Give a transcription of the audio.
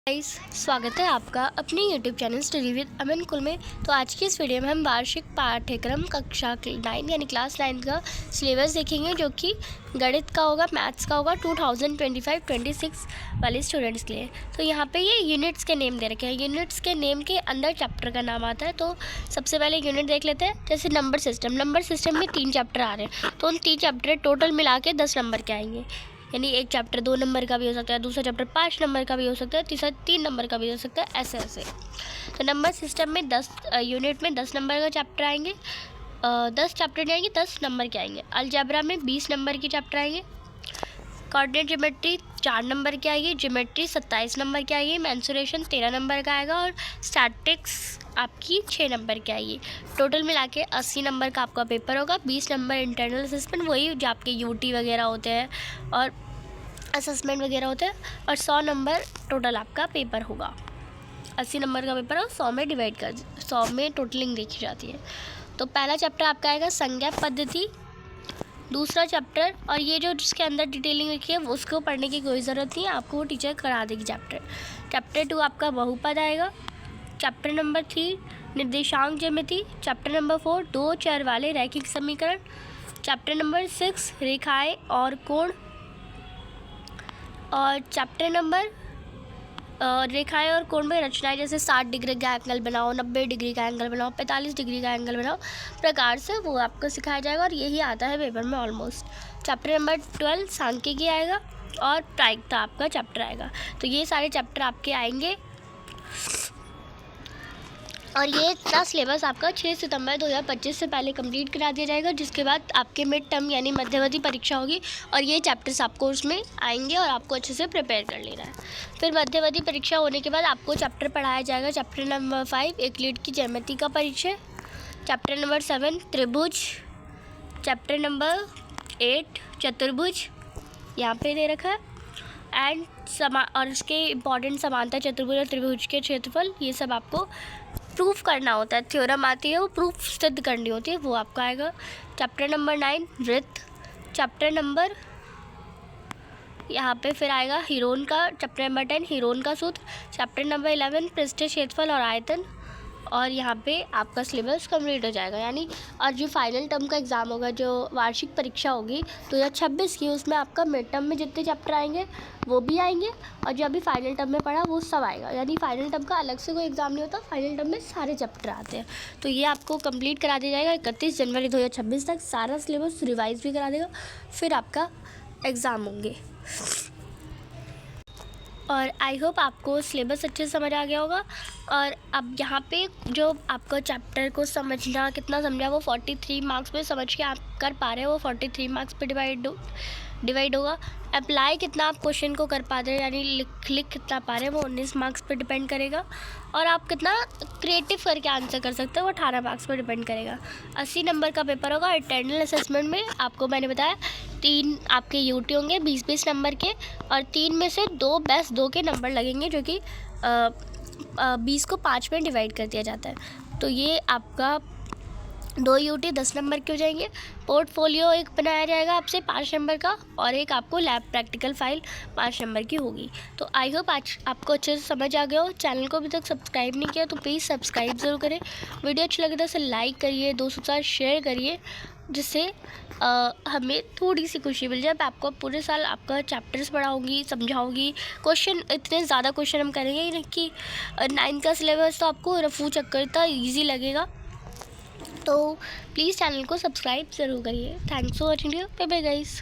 Guys, स्वागत है आपका अपने YouTube चैनल स्टडी विद अमन कुल में। तो आज की इस वीडियो में हम वार्षिक पाठ्यक्रम कक्षा 9 यानी क्लास 9 का सिलेबस देखेंगे, जो कि गणित का होगा, मैथ्स का होगा 2025-26 वाले स्टूडेंट्स के लिए। तो यहाँ पे ये यूनिट्स के नेम दे रखे हैं। यूनिट्स के नेम के अंदर चैप्टर का नाम आता है। तो सबसे पहले यूनिट देख लेते हैं। जैसे नंबर सिस्टम में 3 चैप्टर आ रहे हैं, तो उन 3 चैप्टर टोटल मिला के 10 नंबर के आएंगे। यानी एक चैप्टर 2 नंबर का भी हो सकता है, दूसरा चैप्टर 5 नंबर का भी हो सकता है, तीसरा 3 नंबर का भी हो सकता है, ऐसे ऐसे। तो नंबर सिस्टम में 10 यूनिट में 10 नंबर का चैप्टर आएंगे। 10 चैप्टर जाएंगे, 10 नंबर के आएंगे। अलजेब्रा में 20 नंबर के चैप्टर आएंगे। कोऑर्डिनेट ज्योमेट्री 4 नंबर की आएगी। ज्योमेट्री 27 नंबर की आएगी। मेंसुरेशन 13 नंबर का आएगा। और स्टैटिक्स आपकी 6 नंबर की आएगी। टोटल मिला के 80 नंबर का आपका पेपर होगा। 20 नंबर इंटरनल असेसमेंट, वही जो आपके यूटी वगैरह होते हैं और असेसमेंट वगैरह होते हैं, और 100 नंबर टोटल आपका पेपर होगा। 80 नंबर का पेपर और 100 में डिवाइड कर 100 में टोटलिंग देखी जाती है। तो पहला चैप्टर आपका आएगा संज्ञा पद्धति। दूसरा चैप्टर, और ये जो जिसके अंदर डिटेलिंग लिखी है उसको पढ़ने की कोई ज़रूरत नहीं है, आपको वो टीचर करा देगी। चैप्टर 2 आपका बहुपद आएगा। चैप्टर नंबर 3 निर्देशांक ज्यामिति। चैप्टर नंबर 4 2 चर वाले रैखिक समीकरण। चैप्टर नंबर 6 रेखाएं और कोण। और चैप्टर नंबर रेखाएं और कोण में रचनाएं, जैसे 60 डिग्री का एंगल बनाओ, 90 डिग्री का एंगल बनाओ, 45 डिग्री का एंगल बनाओ, प्रकार से वो आपको सिखाया जाएगा। और यही आता है पेपर में ऑलमोस्ट। चैप्टर नंबर 12 सांख्यिकी आएगा। और प्रायिकता आपका चैप्टर आएगा। तो ये सारे चैप्टर आपके आएंगे। और ये इतना सिलेबस आपका 6 सितंबर 2025 से पहले कंप्लीट करा दिया जाएगा, जिसके बाद आपके मिड टर्म यानी मध्यवर्ती परीक्षा होगी। और ये चैप्टर्स आपको उसमें आएंगे और आपको अच्छे से प्रिपेयर कर लेना है। फिर मध्यवर्ती परीक्षा होने के बाद आपको चैप्टर पढ़ाया जाएगा। चैप्टर नंबर 5 यूक्लिड की ज्यामिति का परिचय। चैप्टर नंबर 7 त्रिभुज। चैप्टर नंबर 8 चतुर्भुज, यहाँ पे दे रखा है। एंड और इसके इम्पॉर्टेंट समानता चतुर्भुज और त्रिभुज के क्षेत्रफल, ये सब आपको प्रूफ करना होता है। थ्योरम आती है, वो प्रूफ सिद्ध करनी होती है, वो आपका आएगा। चैप्टर नंबर 9 वृत्त। चैप्टर नंबर यहाँ पे फिर आएगा हीरोन का। चैप्टर नंबर 10 हीरोन का सूत्र। चैप्टर नंबर 11 पृष्ठीय क्षेत्रफल और आयतन। और यहाँ पे आपका सिलेबस कंप्लीट हो जाएगा। यानी और जो फाइनल टर्म का एग्ज़ाम होगा, जो वार्षिक परीक्षा होगी 2026 की, उसमें आपका मिड टर्म में जितने चैप्टर आएंगे वो भी आएंगे, और जो अभी फाइनल टर्म में पढ़ा वो सब आएगा। यानी फाइनल टर्म का अलग से कोई एग्ज़ाम नहीं होता, फाइनल टर्म में सारे चैप्टर आते हैं। तो ये आपको कंप्लीट करा दिया जाएगा 31 जनवरी 2026 तक। सारा सिलेबस रिवाइज भी करा देगा, फिर आपका एग्ज़ाम होंगे। और आई होप आपको सिलेबस अच्छे से समझ आ गया होगा। और अब यहाँ पे जो आपका चैप्टर को समझना कितना समझा, वो 43 मार्क्स पे समझ के आप कर पा रहे हो, वो 43 मार्क्स पे डिवाइड होगा। अप्लाई कितना आप क्वेश्चन को कर पा रहे हैं, यानी लिख कितना पा रहे हैं, वो 19 मार्क्स पे डिपेंड करेगा। और आप कितना क्रिएटिव करके आंसर कर सकते हो, वो 18 मार्क्स पे डिपेंड करेगा। 80 नंबर का पेपर होगा। इंटरनल असेसमेंट में आपको मैंने बताया 3 आपके यूटी होंगे 20-20 नंबर के, और 3 में से 2 बेस्ट 2 के नंबर लगेंगे, जो कि 20 को 5 में डिवाइड कर दिया जाता है। तो ये आपका 2 यूटी 10 नंबर के हो जाएंगे। पोर्टफोलियो एक बनाया जाएगा आपसे 5 नंबर का, और एक आपको लैब प्रैक्टिकल फाइल 5 नंबर की होगी। तो आई होप आज आपको अच्छे से समझ आ गया हो। चैनल को अभी तक सब्सक्राइब नहीं किया तो प्लीज़ सब्सक्राइब ज़रूर करें। वीडियो अच्छी लगे तो इसे लाइक करिए, दोस्तों के साथ शेयर करिए, जिससे हमें थोड़ी सी खुशी मिल जाए। मैं आपको पूरे साल आपका चैप्टर्स पढ़ाऊँगी, समझाऊँगी। क्वेश्चन इतने ज़्यादा क्वेश्चन हम करेंगे कि 9 का सिलेबस तो आपको रफू चक्कर था, ईजी लगेगा। तो प्लीज़ चैनल को सब्सक्राइब ज़रूर करिए। Thanks for watching. Bye bye guys.